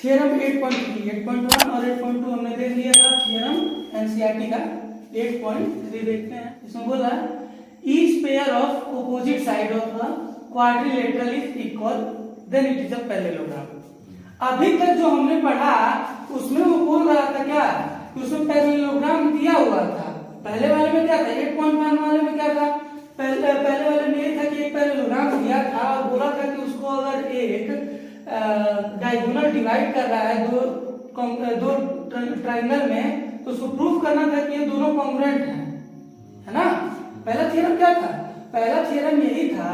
Theorem 8.3, 8.1 और 8.2 हमने देख लिया था। थ्योरम एनसीईआरटी का 8.3 देखते हैं। इसमें बोला each pair of opposite side of a quadrilateral is equal then it is a parallelogram. अभी तक जो हमने पढ़ा उसमें वो बोल रहा था क्या कि उसमें पैरेललोग्राम दिया हुआ था। पहले वाले में क्या था, 8.1 वाले में क्या था, पहले वाले में ये था कि एक पैरेललोग्राम दिया था और बोला था कि उसको अगर एक डायगोनल डिवाइड कर रहा है दो ट्रायंगल में तो उसको प्रूफ करना था कि ये दोनों कॉन्ग्रुएंट हैं, है ना। पहला थ्योरम क्या था, पहला थ्योरम यही था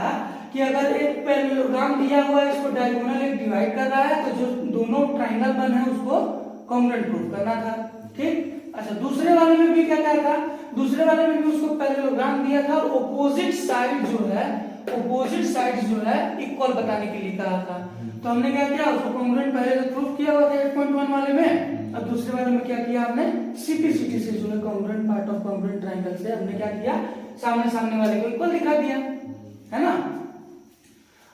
कि अगर एक पैरेललोग्राम दिया हुआ है, इसको डायगोनल एक डिवाइड कर रहा है तो जो दोनों ट्रायंगल बने हैं उसको कॉन्ग्रुएंट प्रूफ करना था। ठीक। अच्छा, दूसरे वाले में भी क्या था, दूसरे वाले में भी उसको पैरेललोग्राम दिया था और ऑपोजिट साइड जो है इक्वल बताने के लिए कहा था। तो हमने क्या किया, उसको कॉन्ग्रुएंट पहले से प्रूफ किया हुआ था 8.1 वाले में, और दूसरे वाले में क्या किया हमने, सीपी से जो है congruent part of congruent triangle से हमने क्या किया, सामने वाले को इक्वल दिखा दिया, है ना।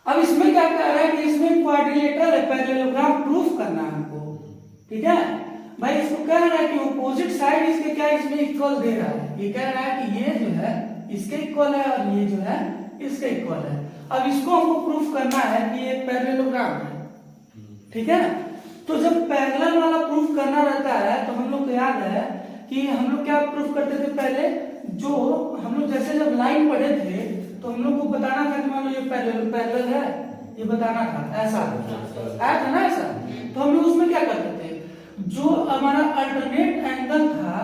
अब इसमें क्या कह रहा है कि इसमें क्वाड्रिलेटरल है, पैरेललोग्राम प्रूफ करना है हमको। ठीक है भाई, इसको कह रहा है कि ऑपोजिट साइड इसके क्या इसमें इक्वल दे रहा है। ये कह रहा है कि ये जो है इसके इक्वल है और ये जो है इसके इक्वल है। अब इसको हमको प्रूफ करना है कि ये पैरेललोग्राम है। ठीक है, तो जब पैरेलल वाला प्रूफ करना रहता है तो हम लोग को याद है कि हम लोग क्या प्रूफ करते थे पहले, जो हम लोग जैसे जब लाइन पढ़े थे तो हम लोग को बताना था कि मान लो ये पैरेलल है, ये बताना था, ऐसा आया था ना ऐसा। तो हम लोग उसमें क्या करते थे, जो हमारा अल्टरनेट एंगल था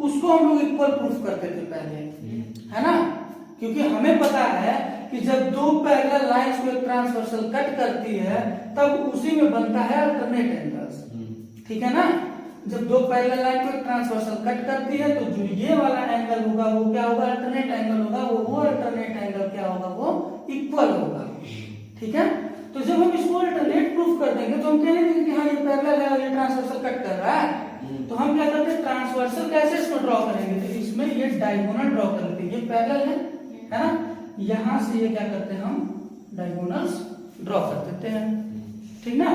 उसको हम लोग इक्वल प्रूफ करते थे पहले, है ना। क्योंकि हमें पता है कि जब दो पैरेलल लाइंस को एक ट्रांसवर्सल कट करती है तब उसी में बनता है अल्टरनेट एंगल्स। ठीक है ना, जब दो पैरेलल लाइन को एक ट्रांसवर्सल कट करती है तो जो ये वाला एंगल होगा वो क्या होगा, अल्टरनेट एंगल होगा, वो अल्टरनेट एंगल क्या होगा, वो इक्वल होगा। ठीक है, तो जब हम इसको अल्टरनेट प्रूफ कर देंगे तो हम कह देंगे कि हाँ ये पैरेलल है और ये ट्रांसवर्सल कट कर रहा है। तो हम क्या करते हैं, ट्रांसवर्सल कैसे इसको ड्रॉ करेंगे, तो इसमें ये डायगोनल ड्रॉ कर लेते हैं, ये पैरेलल है ना, यहां से ये क्या करते हैं, हम डायगोनल्स ड्रॉ कर देते हैं। ठीक ना,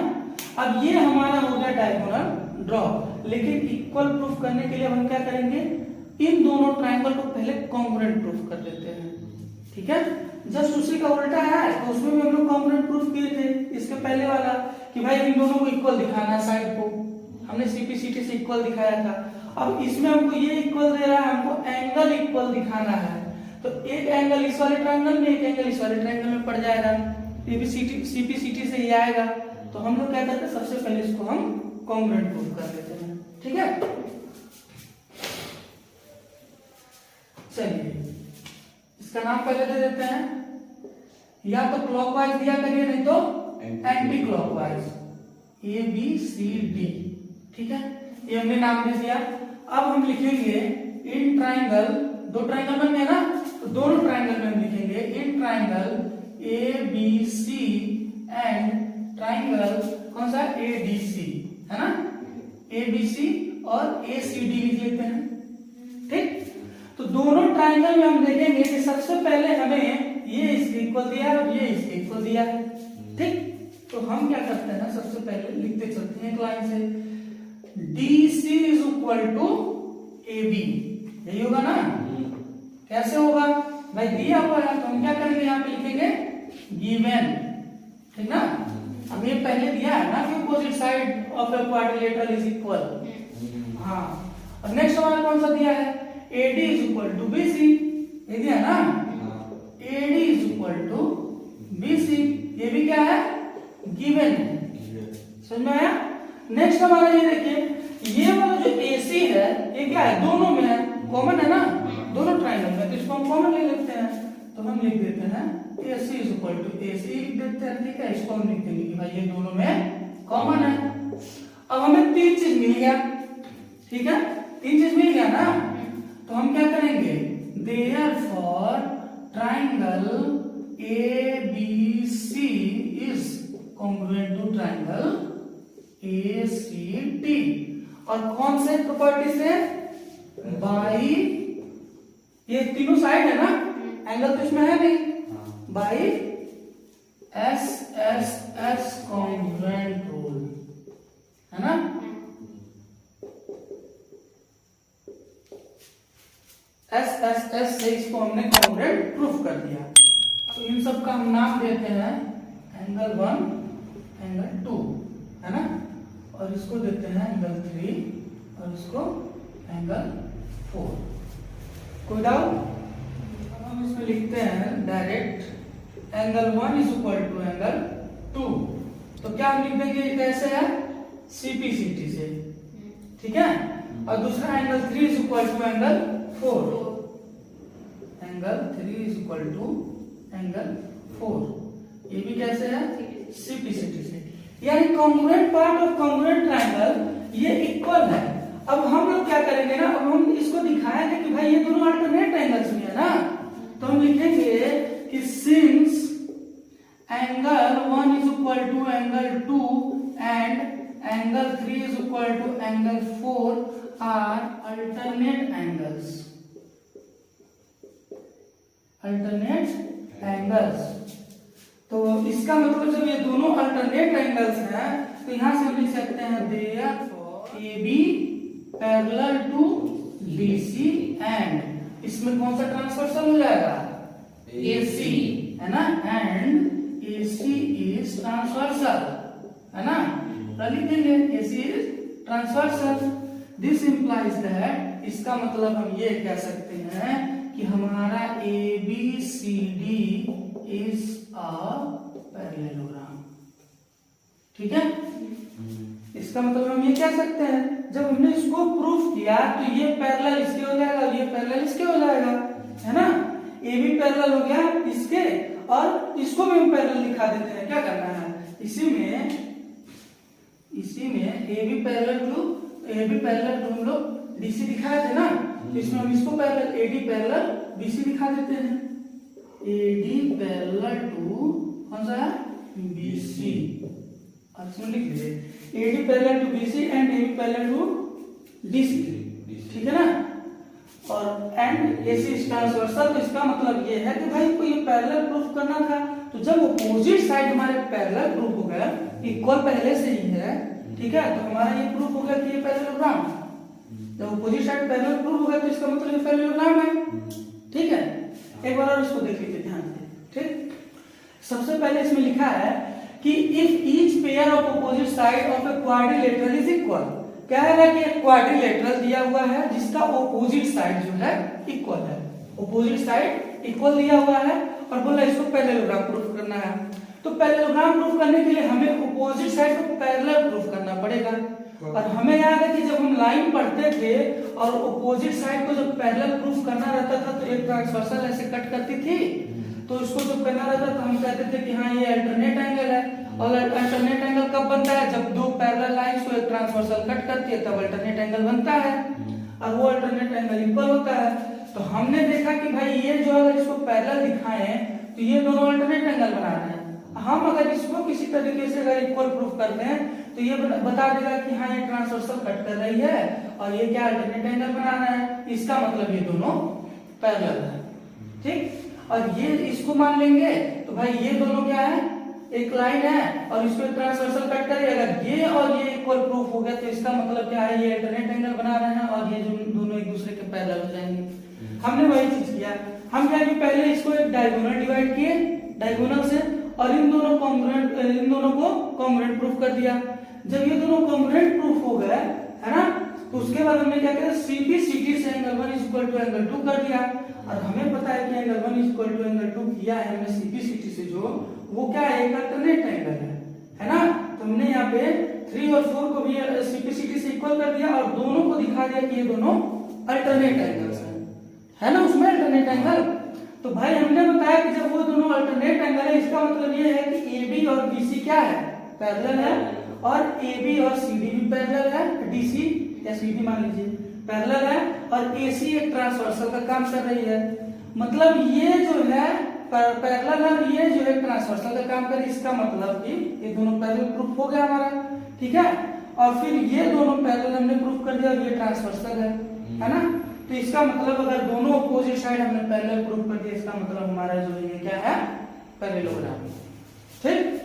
अब ये हमारा हो गया डायगोनल ड्रॉ। लेकिन इक्वल प्रूफ करने के लिए हम क्या करेंगे, इन दोनों ट्रायंगल को पहले कॉन्ग्रुएंट प्रूफ कर देते हैं। ठीक है, जस्ट उसी का उल्टा है, तो उसमें भी हम लोग कॉन्ग्रुएंट प्रूफ किए थे इसके पहले वाला कि भाई इन दोनों को इक्वल दिखाना है, साइड को हमने सीपी से इक्वल दिखाया था। अब इसमें हमको ये इक्वल दे रहा है, हमको एंगल इक्वल दिखाना है, तो एक एंगल इस वाले ट्रायंगल में, एक एंगल इस वाले ट्रायंगल में पड़ जाएगा, ये भी सीपी से ही आएगा। तो हम लोग क्या करते हैं, सबसे पहले इसको हम कॉन्ग्रुएंट प्रूफ कर देते हैं। ठीक है, चलिए इसका नाम पहले दे देते हैं, या तो क्लॉकवाइज दिया करिए नहीं तो anti clockwise, A B C D. ठीक है, ये हमने नाम दे दिया। अब हम लिखेंगे इन ट्रायंगल, दो ट्रायंगल बन गए ना, तो दोनों ट्रायंगल में हम लिखेंगे in triangle A B C and triangle कौन सा, ए डी सी, है ना, ए बी सी और ए सी डी लिख लेते हैं। ठीक, तो दोनों ट्रायंगल में हम देखेंगे कि सबसे पहले हमें ये इसके इक्वल दिया है और ये इसके इक्वल दिया है। ठीक, तो हम क्या करते हैं ना, सबसे पहले लिखते चलते हैं एक लाइन से, DC is equal to AB, यही होगा ना। कैसे होगा भाई, दिया हुआ है तो हम क्या करेंगे, यहाँ पे लिखेंगे गिवन। ठीक ना, अब ये पहले दिया है ना कि opposite side of a quadrilateral is equal. हाँ, और नेक्स्ट हमारा कौन सा दिया है, AD is equal to BC, ये दिया ना, AD is equal to BC, ये भी क्या है, गिवन है। समझ में आया। नेक्स्ट हमारा ये देखिए, ये वाला जो AC है ये क्या है, दोनों में है, कॉमन है ना, दोनों ट्रायंगल में, तो इसको हम कॉमन ले लेते हैं। तो हम लिख देते हैं AC is equal to AC लिख देते हैं। ठीक है, इसको हम लिख देंगे कि भाई ये दोनों में कॉमन है। अब हमें तीन चीज मिल गया। ठीक है, तीन चीज मिल गया ना, तो हम क्या करेंगे, therefore triangle ABC is congruent to triangle ACD, और कौन से प्रॉपर्टी से, बाई, ये तीनों साइड है ना, एंगल तो इसमें है नहीं, by SSS congruent rule, S से इसको हमने कॉन्ग्रुएंट प्रूफ कर दिया। तो इन सब का हम नाम देते हैं एंगल 1, एंगल 2, है ना, और इसको देते हैं एंगल 3 और इसको एंगल 4। कोई डाउट? अब हम इसमें लिखते हैं direct angle 1 is equal to angle 2। तो क्या हम लिख देंगे कैसे है, CPCT से, ठीक है। और दूसरा angle 3 is equal to angle 4, angle 3 is equal to angle 4, ये भी कैसे है, CPCT से। यानी congruent part of congruent triangle ये इक्वल है। अब हम लोग क्या करेंगे ना, अब हम इसको दिखाएंगे कि भाई ये दोनों अल्टरनेट एंगल्स भी है ना, तो हम लिखेंगे कि since angle 1 is equal to angle 2 and angle 3 is equal to angle 4 are alternate angles, alternate angles. तो इसका मतलब जब ये दोनों अल्टरनेट एंगल्स हैं तो यहां से हम लिख सकते हैं therefore AB parallel to BC and इसमें कौन सा ट्रांसवर्सल हो जाएगा, AC, है ना, एंड AC इज ट्रांसवर्सल, है ना, लिख देंगे AC is transversal. This implies that, इसका मतलब हम ये कह सकते हैं कि हमारा ABCD इज अ पैरेललोग्राम, ठीक है। इसका मतलब हम ये कह सकते हैं जब हमने इसको प्रूफ किया तो ये पैरेलल इसके हो जाएगा, ये पैरेलल इसके हो जाएगा, है ना। AB पैरेलल हो गया इसके और इसको भी हम पैरेलल दिखा देते हैं। क्या करना है, इसी में AB पैरेलल टू हम लोग DC दिखाए थे ना, तो इसमें हम इसको पैरेलल AD पैरेलल BC दिखा देते हैं। AD पैरेलल टू कौन सा है, BC, और इसमें लिख लीजिए AD parallel to BC and AB parallel to DC, ठीक है ना। और एंड AC इज ट्रांसवर्सल, तो इसका मतलब ये है कि भाई को ये पैरेलल प्रूफ करना था, तो जब अपोजिट साइड हमारे पैरेलल प्रूफ हो गया, इक्वल पहले से ही है, ठीक है, तो हमारा ये प्रूफ हो गया कि ये पैरेललोग्राम। जब अपोजिट साइड पैरेलल प्रूफ हो गया तो इसका मतलब ये पैरेललोग्राम है, ठीक है। एक बार और इसको देख लीजिए ध्यान से, ठीक। सबसे पहले इसमें लिखा है कि if each pair of opposite side of a quadrilateral is equal, क्या है ना कि एक क्वाड्रिलेटरल दिया हुआ है जिसका ऑपोजिट साइड जो है इक्वल है, ऑपोजिट साइड इक्वल दिया हुआ है और बोला इसको पैरेललोग्राम प्रूफ करना है। तो पैरेललोग्राम प्रूफ करने के लिए हमें ऑपोजिट साइड को पैरेलल प्रूफ करना पड़ेगा। और हमें याद है कि जब हम लाइन पढ़ते थे और ऑपोजिट साइड को जब पैरेलल प्रूफ करना रहता था तो एक ट्रांसवर्सल ऐसे कट करती थी, तो इसको जब करना रहता तो हम कहते थे कि हाँ ये अल्टरनेट एंगल है। और अल्टरनेट एंगल कब बनता है, जब दो पैरेलल लाइंस को एक ट्रांसवर्सल कट करती है तब अल्टरनेट एंगल बनता है, और वो अल्टरनेट एंगल इक्वल होता है। तो हमने देखा कि भाई ये जो अगर इसको पैरेलल दिखाएं तो ये दोनों अल्टरनेट एंगल बना रहे हैं। हम अगर इसको किसी तरीके से अगर इक्वल प्रूफ करते हैं तो ये बता देगा कि हाँ ये ट्रांसवर्सल कट कर रही है और ये क्या अल्टरनेट एंगल बना रहा है, इसका मतलब ये दोनों पैरेलल है, ठीक। और ये इसको मान लेंगे तो भाई ये दोनों क्या है, एक लाइन है और इसको ट्रांसवर्सल कट करेगा, ये और ये इक्वल प्रूफ हो गया तो इसका मतलब क्या है, ये अल्टरनेट एंगल बना रहे हैं और ये दोनों एक दूसरे के पैरेलल हो जाएंगे। हमने वही चीज किया, हम क्या पहले इसको एक डायगोनल डिवाइड किए डायगोनल से और इन दोनों को कॉन्ग्रुएंट प्रूफ कर दिया। जब ये दोनों कॉन्ग्रुएंट प्रूफ हो गए, है ना, तो उसके बाद हमने क्या किया, CPCT से angle 1 is equal to angle 2 कर दिया। और हमें पता है कि angle 1 is equal to angle 2 किया है हमने CPCT से, जो वो क्या है, एक अल्टरनेट एंगल है ना। तो हमने यहाँ पे 3 और 4 को भी CPCT से इक्वल कर दिया और दोनों को दिखा दिया कि ये दोनों अल्टरनेट एंगल्स है ना, उसमें अल्टरनेट एंगल। तो भाई हमने बताया कि जब वो दोनों अल्टरनेट एंगल है, इसका मतलब ये है कि AB और BC क्या है, पैरेलल है, और AB और CD भी पैरेलल है, DC या CD मान लीजिए पैरेलल है, और AC एक ट्रांसवर्सल का काम कर रही है। मतलब ये जो है पैरेलल है और ये जो है ट्रांसवर्सल का काम कर रही है, इसका मतलब कि ये दोनों पैरेलल प्रूफ हो गया हमारा, ठीक है। और फिर ये दोनों पैरेलल हमने प्रूफ कर दिया और ये ट्रांसवर्सल है ना। तो इसका मतलब अगर दोनों अपोजिट साइड हमने पैरेलल प्रूफ कर दिया, इसका मतलब हमारा जो ये क्या है, पैरेललोग्राम, ठीक।